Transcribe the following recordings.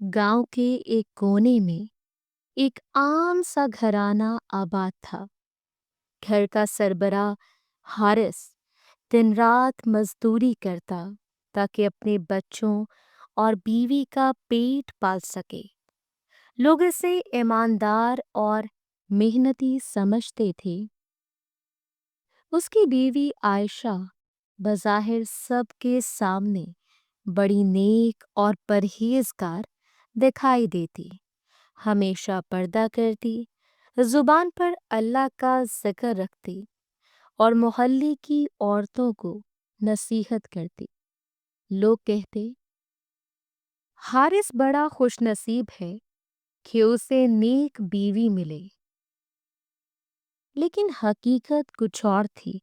गांव के एक कोने में एक आम सा घराना आबाद था। घर का सरबराह हारिस दिन रात मजदूरी करता ताकि अपने बच्चों और बीवी का पेट पाल सके। लोग इसे ईमानदार और मेहनती समझते थे। उसकी बीवी आयशा बज़ाहिर सबके सामने बड़ी नेक और परहेजगार दिखाई देती। हमेशा पर्दा करती, जुबान पर अल्लाह का जिक्र रखती और मोहल्ले की औरतों को नसीहत करती। लोग कहते, हारिस बड़ा खुशनसीब है कि उसे नेक बीवी मिले। लेकिन हकीकत कुछ और थी।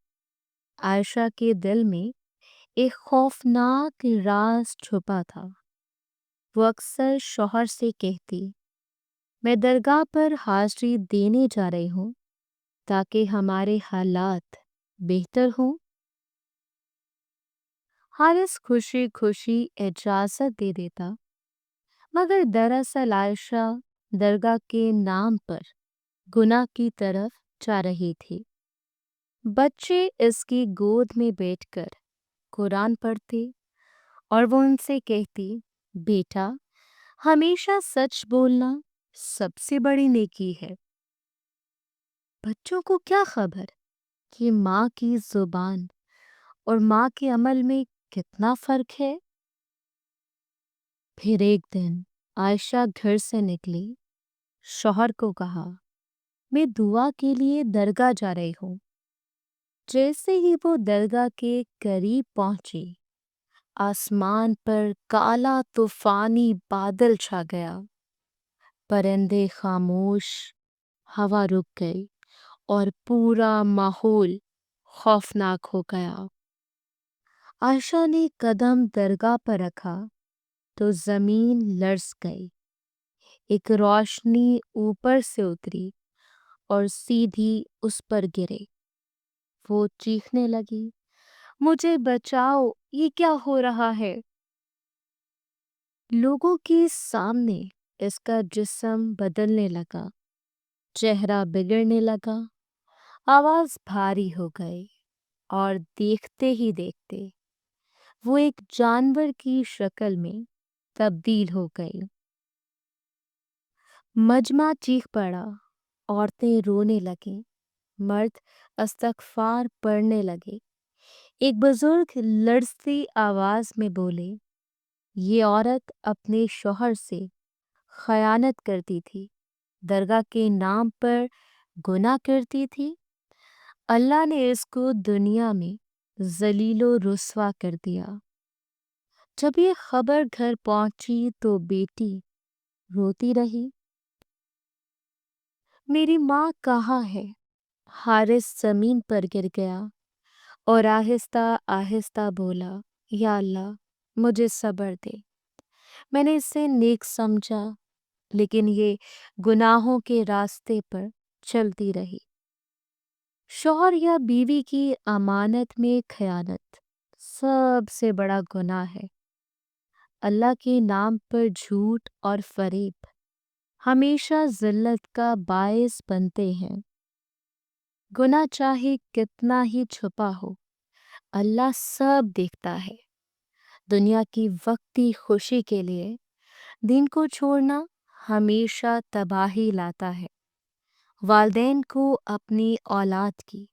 आयशा के दिल में एक खौफनाक राज छुपा था। वो अक्सर शौहर से कहती, मैं दरगाह पर हाजिरी देने जा रही हूँ ताकि हमारे हालात बेहतर हों। हारिस खुशी खुशी इजाज़त दे देता, मगर दरअसल आयशा दरगाह के नाम पर गुनाह की तरफ जा रही थी। बच्चे इसकी गोद में बैठकर कुरान पढ़ते और वो उनसे कहती, बेटा, हमेशा सच बोलना सबसे बड़ी नेकी है। बच्चों को क्या खबर कि माँ की जुबान और माँ के अमल में कितना फर्क है। फिर एक दिन आयशा घर से निकली, शौहर को कहा, मैं दुआ के लिए दरगाह जा रही हूँ। जैसे ही वो दरगाह के करीब पहुंची, आसमान पर काला तूफानी बादल छा गया। परिंदे खामोश, हवा रुक गई और पूरा माहौल खौफनाक हो गया। आयशा ने कदम दरगाह पर रखा तो जमीन लर्ज गई। एक रोशनी ऊपर से उतरी और सीधी उस पर गिरे। वो चीखने लगी, मुझे बचाओ, ये क्या हो रहा है। लोगों के सामने इसका जिस्म बदलने लगा, चेहरा बिगड़ने लगा, आवाज भारी हो गई और देखते ही देखते वो एक जानवर की शक्ल में तब्दील हो गई। मजमा चीख पड़ा, औरतें रोने लगीं, मर्द अस्तगफार पढ़ने लगे। एक बुजुर्ग लड़ती आवाज में बोले, ये औरत अपने शौहर से खयानत करती थी, दरगाह के नाम पर गुनाह करती थी। अल्लाह ने इसको दुनिया में जलीलो रुस्वा कर दिया। जब ये खबर घर पहुंची तो बेटी रोती रही, मेरी माँ कहाँ है। हारिस जमीन पर गिर गया और आहिस्ता आहिस्ता बोला, या अल्लाह, मुझे सब्र दे। मैंने इसे नेक समझा, लेकिन ये गुनाहों के रास्ते पर चलती रही। शौहर या बीवी की अमानत में खयानत सबसे बड़ा गुनाह है। अल्लाह के नाम पर झूठ और फरेब हमेशा जिल्लत का बायस बनते हैं। गुनाह चाहे कितना ही छुपा हो, अल्लाह सब देखता है। दुनिया की वक्ती खुशी के लिए दीन को छोड़ना हमेशा तबाही लाता है। वालिदैन को अपनी औलाद की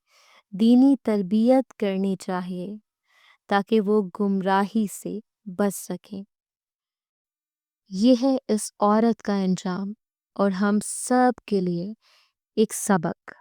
दीनी तरबियत करनी चाहिए ताकि वो गुमराही से बच सकें। यह है इस औरत का अंजाम और हम सब के लिए एक सबक।